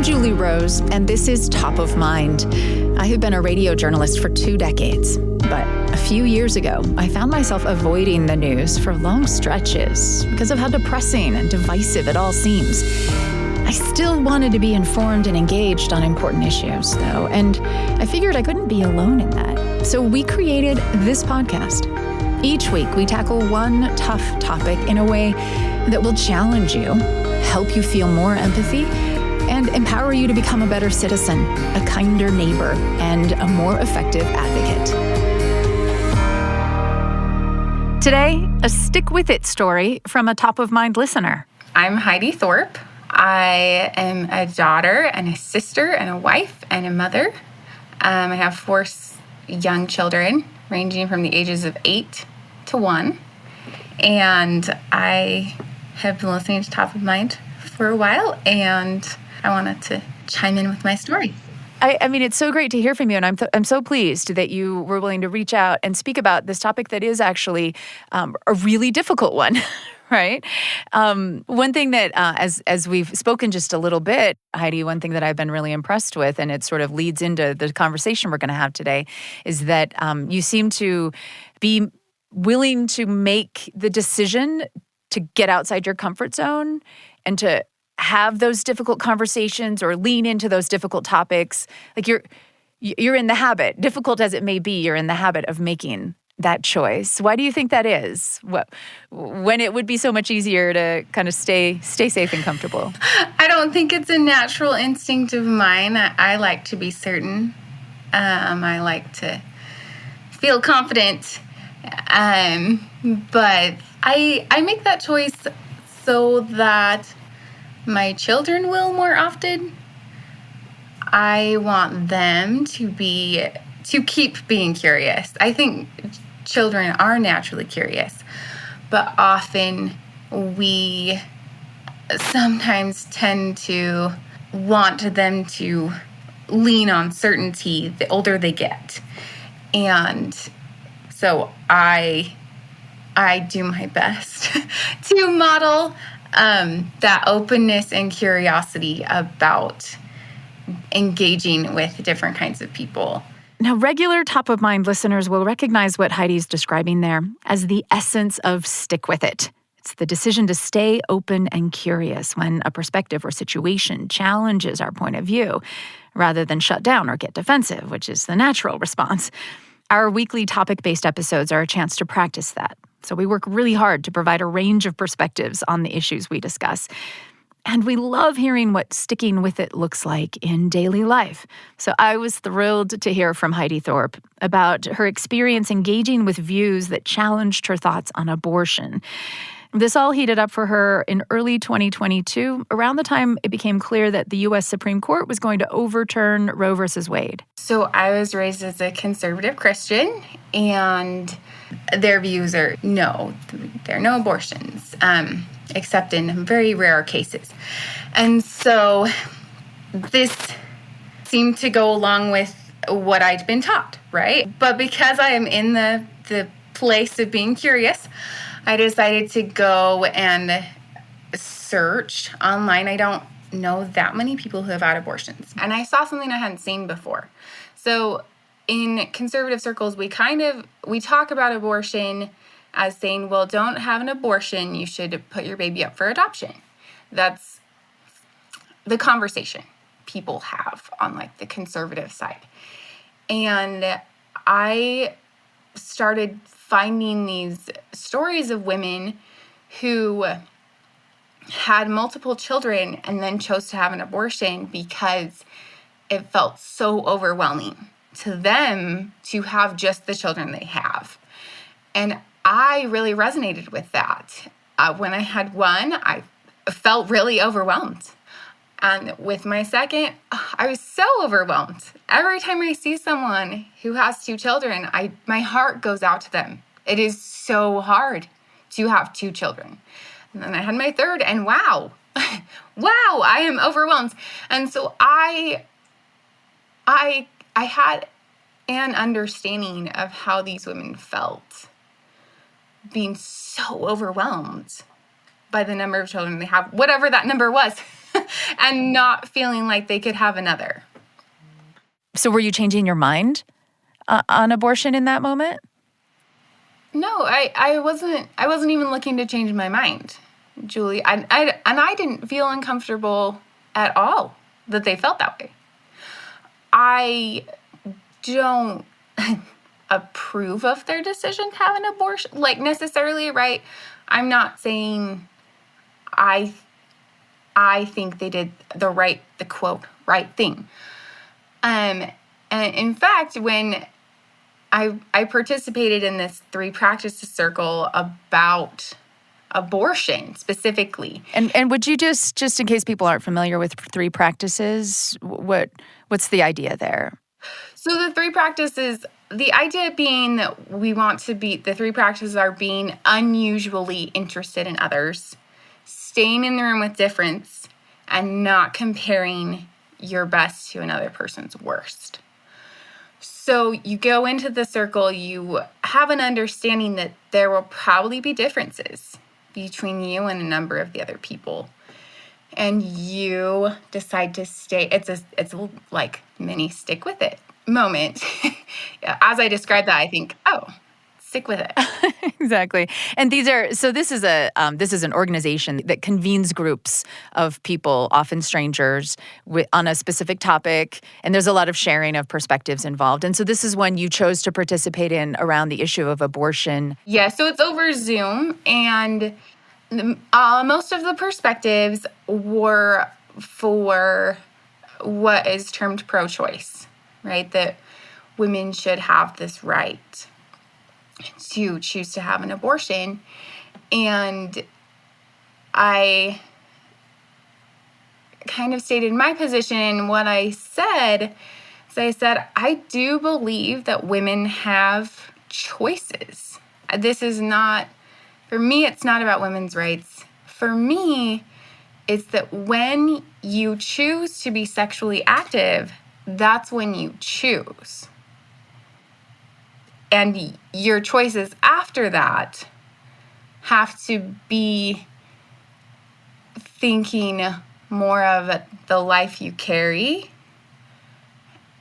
Julie Rose, and this is Top of Mind. I have been a radio journalist for 2 decades, but a few years ago, I found myself avoiding the news for long stretches because of how depressing and divisive it all seems. I still wanted to be informed and engaged on important issues, though, and I figured I couldn't be alone in that. So we created this podcast. Each week, we tackle one tough topic in a way that will challenge you, help you feel more empathy, and empower you to become a better citizen, a kinder neighbor, and a more effective advocate. Today, a Stick With It story from a top-of-mind listener. I'm Heidi Thorpe. I am a daughter and a sister and a wife and a mother. I have 4 young children, ranging from the ages of 8 to 1. And I have been listening to Top of Mind for a while, and I wanted to chime in with my story. I mean, it's so great to hear from you, and I'm so pleased that you were willing to reach out and speak about this topic that is actually a really difficult one, right? One thing that, as we've spoken just a little bit, Heidi, one thing that I've been really impressed with, and it sort of leads into the conversation we're going to have today, is that you seem to be willing to make the decision to get outside your comfort zone and to have those difficult conversations or lean into those difficult topics. Like you're in the habit, difficult as it may be, you're in the habit of making that choice. Why do you think that is? When it would be so much easier to kind of stay safe and comfortable? I don't think it's a natural instinct of mine. I like to be certain. I like to feel confident. But I make that choice so that my children will more often. I want them to keep being curious. I think children are naturally curious, but often we sometimes tend to want them to lean on certainty the older they get. And so I do my best to model that openness and curiosity about engaging with different kinds of people. Now, regular top-of-mind listeners will recognize what Heidi's describing there as the essence of stick with it. It's the decision to stay open and curious when a perspective or situation challenges our point of view, rather than shut down or get defensive, which is the natural response. Our weekly topic-based episodes are a chance to practice that. So we work really hard to provide a range of perspectives on the issues we discuss. And we love hearing what sticking with it looks like in daily life. So I was thrilled to hear from Heidi Thorpe about her experience engaging with views that challenged her thoughts on abortion. This all heated up for her in early 2022, around the time it became clear that the U.S. Supreme Court was going to overturn Roe versus Wade. So I was raised as a conservative Christian, and their views are no, there are no abortions, except in very rare cases. And so this seemed to go along with what I'd been taught, right? But because I am in the place of being curious, I decided to go and search online. I don't know that many people who have had abortions. And I saw something I hadn't seen before. So in conservative circles, we talk about abortion as saying, well, don't have an abortion. You should put your baby up for adoption. That's the conversation people have on like the conservative side. And I started finding these stories of women who had multiple children and then chose to have an abortion because it felt so overwhelming to them to have just the children they have. And I really resonated with that. When I had one, I felt really overwhelmed. And with my second, I was so overwhelmed. Every time I see someone who has 2 children, my heart goes out to them. It is so hard to have 2 children. And then I had my third, and wow, I am overwhelmed. And so I had an understanding of how these women felt, being so overwhelmed by the number of children they have, whatever that number was. and not feeling like they could have another. So were you changing your mind on abortion in that moment? No, I wasn't even looking to change my mind, Julie. I didn't feel uncomfortable at all that they felt that way. I don't approve of their decision to have an abortion, like, necessarily, right? I'm not saying I think they did the quote right thing. And in fact, when I participated in this 3 practices circle about abortion specifically. And would you just in case people aren't familiar with 3 practices, what's the idea there? So the 3 practices, the idea being that the 3 practices are being unusually interested in others, staying in the room with difference, and not comparing your best to another person's worst. So you go into the circle, you have an understanding that there will probably be differences between you and a number of the other people. And you decide to stay. It's a like mini stick with it moment. As I describe that, I think, oh, stick with it. Exactly. And this is an organization that convenes groups of people, often strangers, on a specific topic, and there's a lot of sharing of perspectives involved. And so this is one you chose to participate in around the issue of abortion. Yeah, so it's over Zoom, and most of the perspectives were for what is termed pro-choice, right? That women should have this right to choose to have an abortion. And I kind of stated my position. What I said is I do believe that women have choices. This is not, for me, it's not about women's rights. For me, it's that when you choose to be sexually active, that's when you choose. And your choices after that have to be thinking more of the life you carry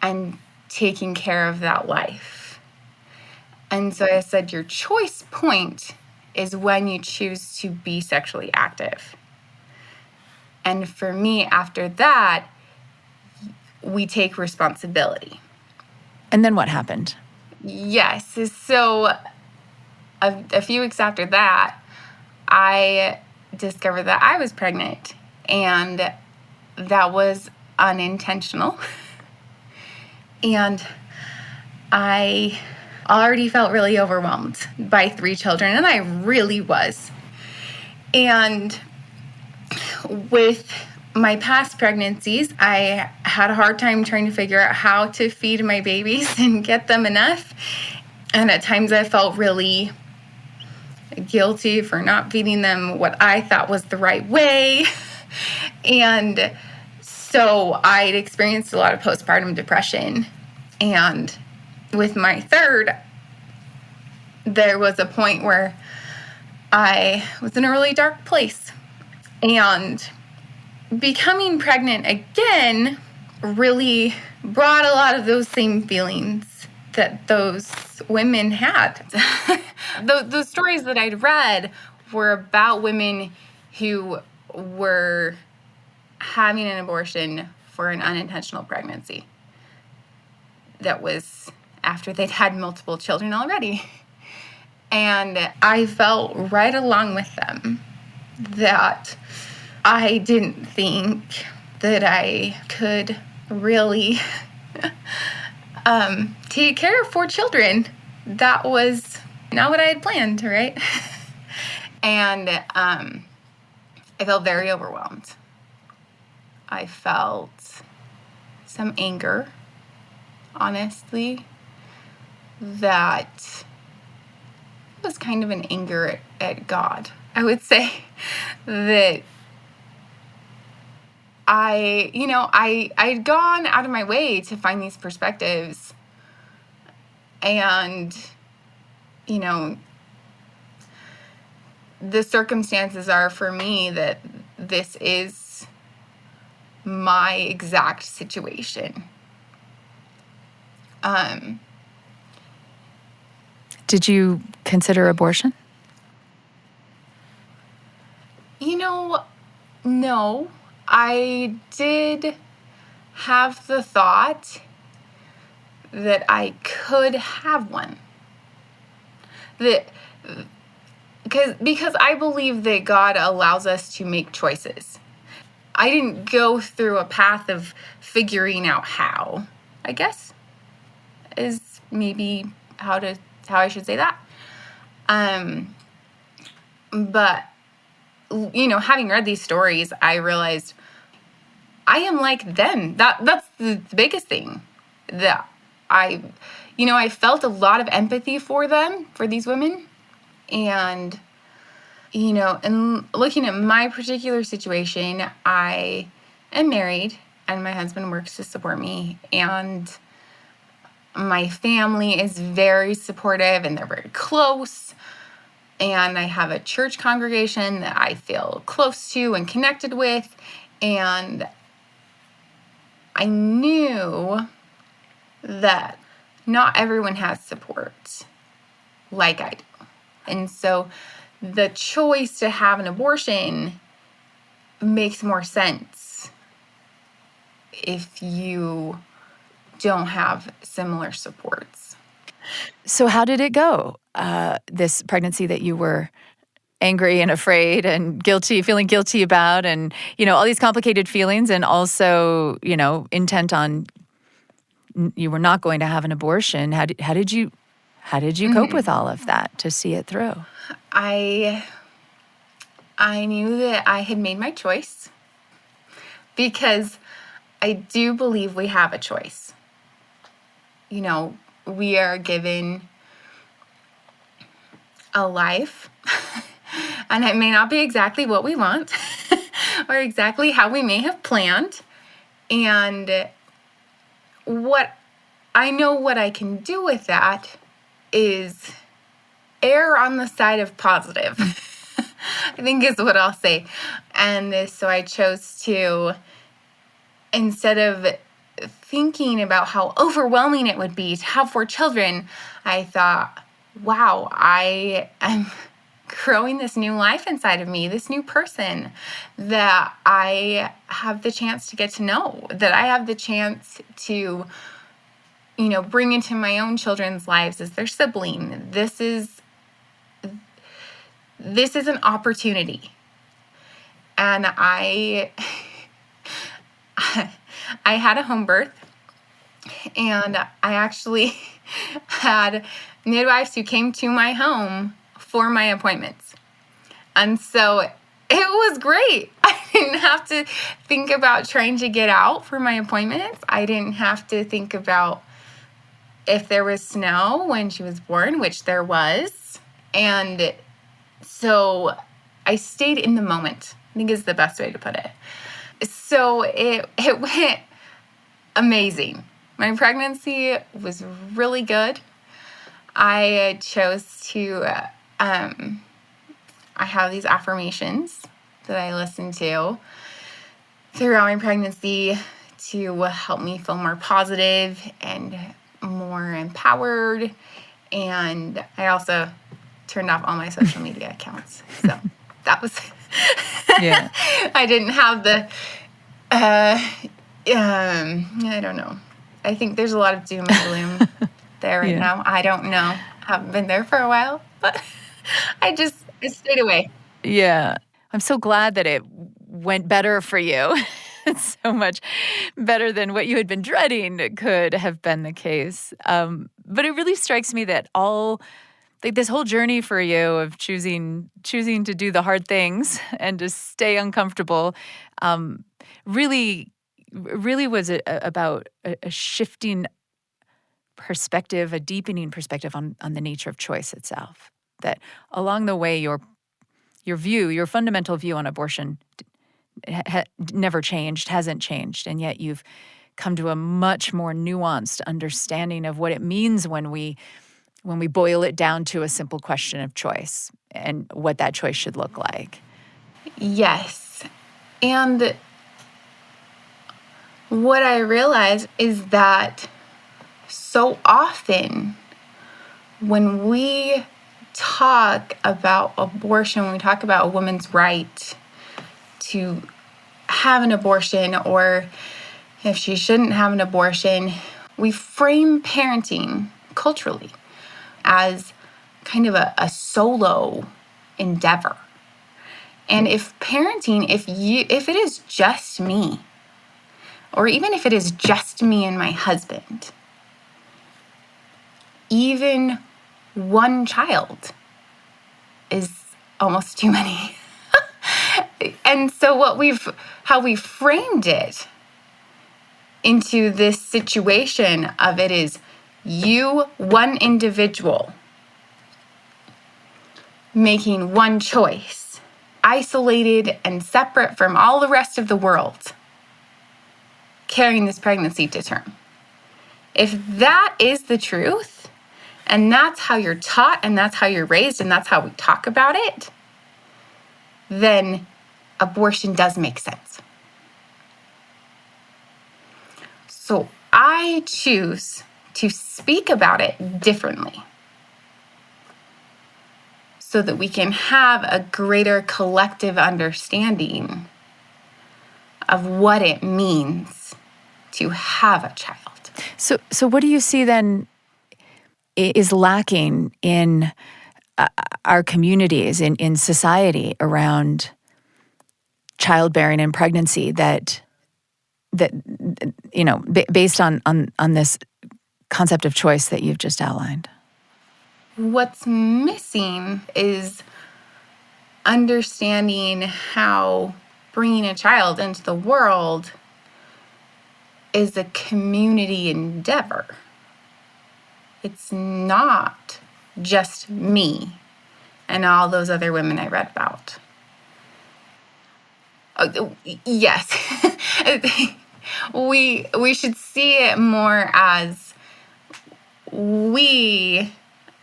and taking care of that life. And so I said your choice point is when you choose to be sexually active. And for me, after that, we take responsibility. And then what happened? Yes. So a few weeks after that, I discovered that I was pregnant, and that was unintentional. And I already felt really overwhelmed by 3 children, and I really was. And with my past pregnancies, I had a hard time trying to figure out how to feed my babies and get them enough. And at times I felt really guilty for not feeding them what I thought was the right way. And so I'd experienced a lot of postpartum depression. And with my third, there was a point where I was in a really dark place. And becoming pregnant again really brought a lot of those same feelings that those women had. The stories that I'd read were about women who were having an abortion for an unintentional pregnancy. That was after they'd had multiple children already. And I felt right along with them that I didn't think that I could really take care of 4 children. That was not what I had planned, right? And I felt very overwhelmed. I felt some anger, honestly, that was kind of an anger at God. I would say that I'd gone out of my way to find these perspectives, and, the circumstances are for me that this is my exact situation. Did you consider abortion? No. I did have the thought that I could have one. That because I believe that God allows us to make choices. I didn't go through a path of figuring out how, I guess, is maybe how I should say that. But having read these stories, I realized I am like them. That's the biggest thing. That I felt a lot of empathy for them, for these women. And, and looking at my particular situation, I am married and my husband works to support me. And my family is very supportive and they're very close. And I have a church congregation that I feel close to and connected with. And I knew that not everyone has support like I do. And so the choice to have an abortion makes more sense if you don't have similar supports. So how did it go? This pregnancy that you were angry and afraid and feeling guilty about, and, all these complicated feelings, and also, intent on you were not going to have an abortion. How did you cope with all of that to see it through? I knew that I had made my choice because I do believe we have a choice. We are given a life and it may not be exactly what we want or exactly how we may have planned. And what I can do with that is err on the side of positive, I think is what I'll say. And so I chose to, instead of thinking about how overwhelming it would be to have 4 children, I thought, wow, I am growing this new life inside of me, this new person that I have the chance to get to know, that I have the chance to, bring into my own children's lives as their sibling. This is an opportunity. And I had a home birth, and I actually had midwives who came to my home for my appointments. And so it was great. I didn't have to think about trying to get out for my appointments. I didn't have to think about if there was snow when she was born, which there was. And so I stayed in the moment, I think is the best way to put it. So it went amazing. My pregnancy was really good. I chose to, I have these affirmations that I listen to throughout my pregnancy to help me feel more positive and more empowered. And I also turned off all my social media accounts. So that was, Yeah. I didn't have the, I don't know. I think there's a lot of doom and gloom there right now. I don't know. Haven't been there for a while, but I stayed away. Yeah. I'm so glad that it went better for you. It's so much better than what you had been dreading could have been the case. But it really strikes me that this whole journey for you of choosing to do the hard things and to stay uncomfortable, really was about a shifting perspective, a deepening perspective on the nature of choice itself. That along the way, your fundamental view on abortion never changed, hasn't changed, and yet you've come to a much more nuanced understanding of what it means when we boil it down to a simple question of choice and what that choice should look like. Yes. And what I realized is that so often when we talk about abortion, when we talk about a woman's right to have an abortion, or if she shouldn't have an abortion, we frame parenting culturally as kind of a solo endeavor. And if parenting, if it is just me, or even if it is just me and my husband, even one child is almost too many. And so how we framed it into this situation of it is you, one individual, making one choice, isolated and separate from all the rest of the world, carrying this pregnancy to term. If that is the truth, and that's how you're taught, and that's how you're raised, and that's how we talk about it, then abortion does make sense. So I choose to speak about it differently so that we can have a greater collective understanding of what it means to have a child. So what do you see then is lacking in our communities, in society around childbearing and pregnancy that based on this concept of choice that you've just outlined? What's missing is understanding how bringing a child into the world is a community endeavor. It's not just me and all those other women I read about. Oh, yes. We should see it more as we,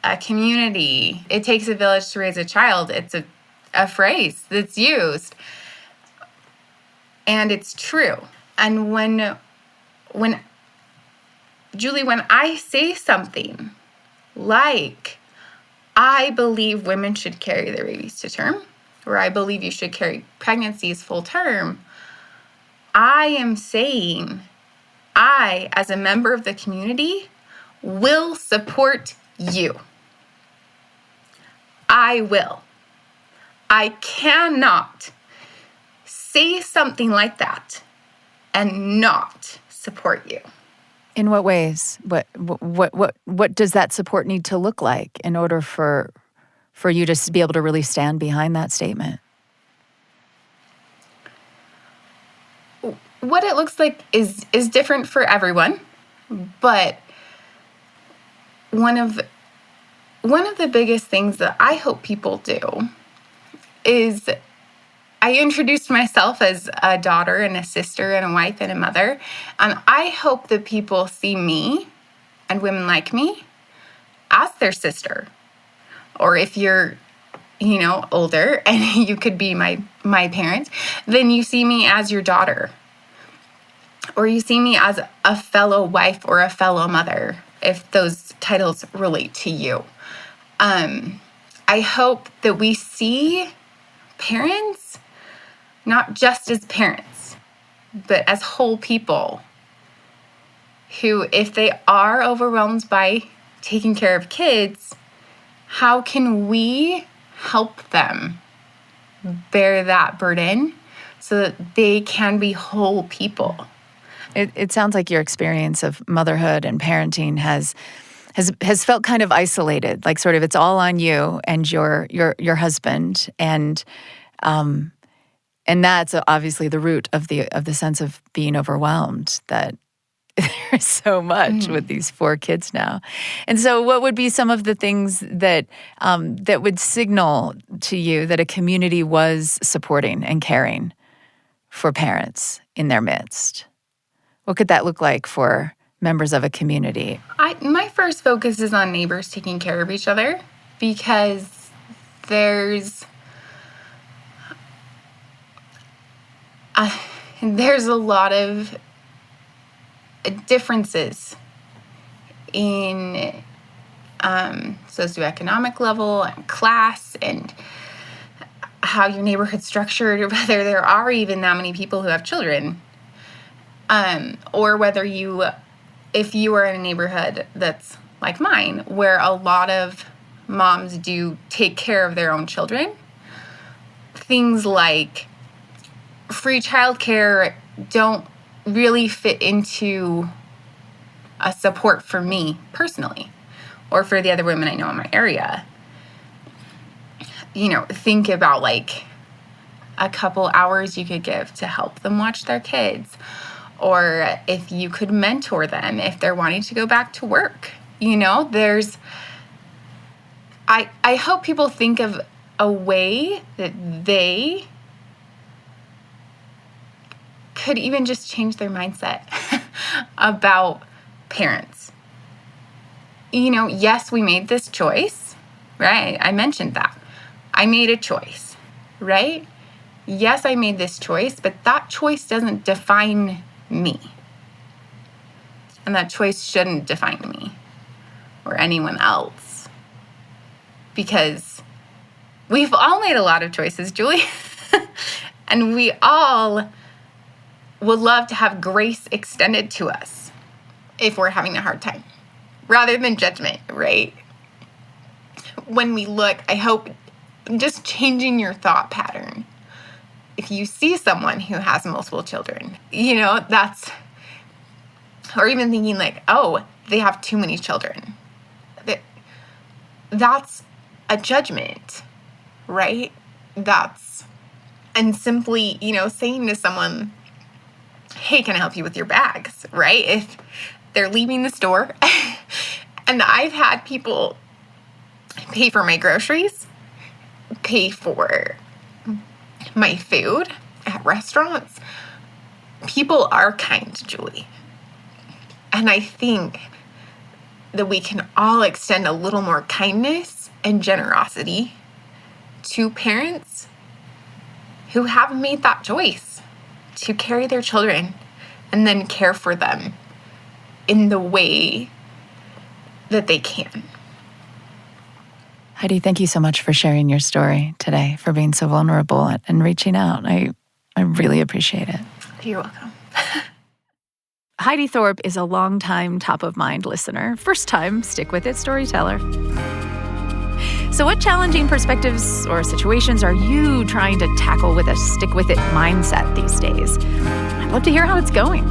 a community. It takes a village to raise a child. It's a phrase that's used. And it's true. And when Julie, when I say something like, I believe women should carry their babies to term, or I believe you should carry pregnancies full term, I am saying I, as a member of the community, will support you. I will. I cannot say something like that and not support you. In what ways? What does that support need to look like in order for you to be able to really stand behind that statement? What it looks like is different for everyone, but one of the biggest things that I hope people do is I introduced myself as a daughter and a sister and a wife and a mother, and I hope that people see me and women like me as their sister. Or if you're, older and you could be my parent, then you see me as your daughter. Or you see me as a fellow wife or a fellow mother, if those titles relate to you. I hope that we see parents not just as parents, but as whole people who, if they are overwhelmed by taking care of kids, how can we help them bear that burden so that they can be whole people? It sounds like your experience of motherhood and parenting has felt kind of isolated, like sort of it's all on you and your husband, and that's obviously the root of the sense of being overwhelmed, that there's so much with these 4 kids now. And so what would be some of the things that would signal to you that a community was supporting and caring for parents in their midst? What could that look like for members of a community? My first focus is on neighbors taking care of each other, because there's a lot of differences in socioeconomic level and class and how your neighborhood's structured, or whether there are even that many people who have children, or whether if you are in a neighborhood that's like mine, where a lot of moms do take care of their own children. Things like free childcare don't really fit into a support for me personally, or for the other women I know in my area. Think about like a couple hours you could give to help them watch their kids, or if you could mentor them if they're wanting to go back to work. I hope people think of a way that they could even just change their mindset about parents. Yes, we made this choice, right? I mentioned that. I made a choice, right? Yes, I made this choice, but that choice doesn't define me. And that choice shouldn't define me or anyone else. Because we've all made a lot of choices, Julie. And we all would love to have grace extended to us if we're having a hard time, rather than judgment, right? When we look, I hope just changing your thought pattern. If you see someone who has multiple children, or even thinking like, oh, they have too many children. That's a judgment, right? And simply, saying to someone, hey, can I help you with your bags, right? If they're leaving the store. And I've had people pay for my groceries, pay for my food at restaurants. People are kind, Julie. And I think that we can all extend a little more kindness and generosity to parents who have made that choice to carry their children and then care for them in the way that they can. Heidi, thank you so much for sharing your story today, for being so vulnerable and reaching out. I really appreciate it. You're welcome. Heidi Thorpe is a longtime top-of-mind listener, first-time stick-with-it storyteller. So what challenging perspectives or situations are you trying to tackle with a stick-with-it mindset these days? I'd love to hear how it's going.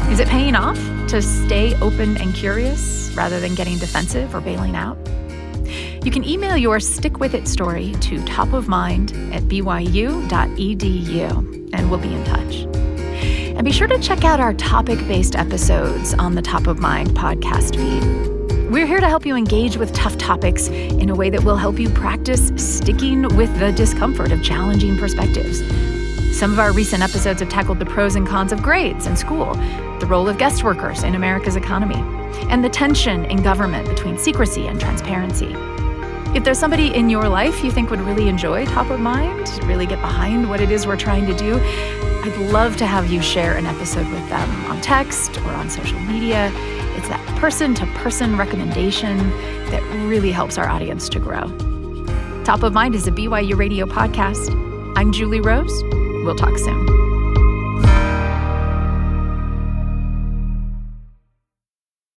Is it paying off to stay open and curious rather than getting defensive or bailing out? You can email your stick-with-it story to topofmind@byu.edu, and we'll be in touch. And be sure to check out our topic-based episodes on the Top of Mind podcast feed. We're here to help you engage with tough topics in a way that will help you practice sticking with the discomfort of challenging perspectives. Some of our recent episodes have tackled the pros and cons of grades in school, the role of guest workers in America's economy, and the tension in government between secrecy and transparency. If there's somebody in your life you think would really enjoy Top of Mind, really get behind what it is we're trying to do, I'd love to have you share an episode with them on text or on social media. It's that person-to-person recommendation that really helps our audience to grow. Top of Mind is a BYU Radio podcast. I'm Julie Rose. We'll talk soon.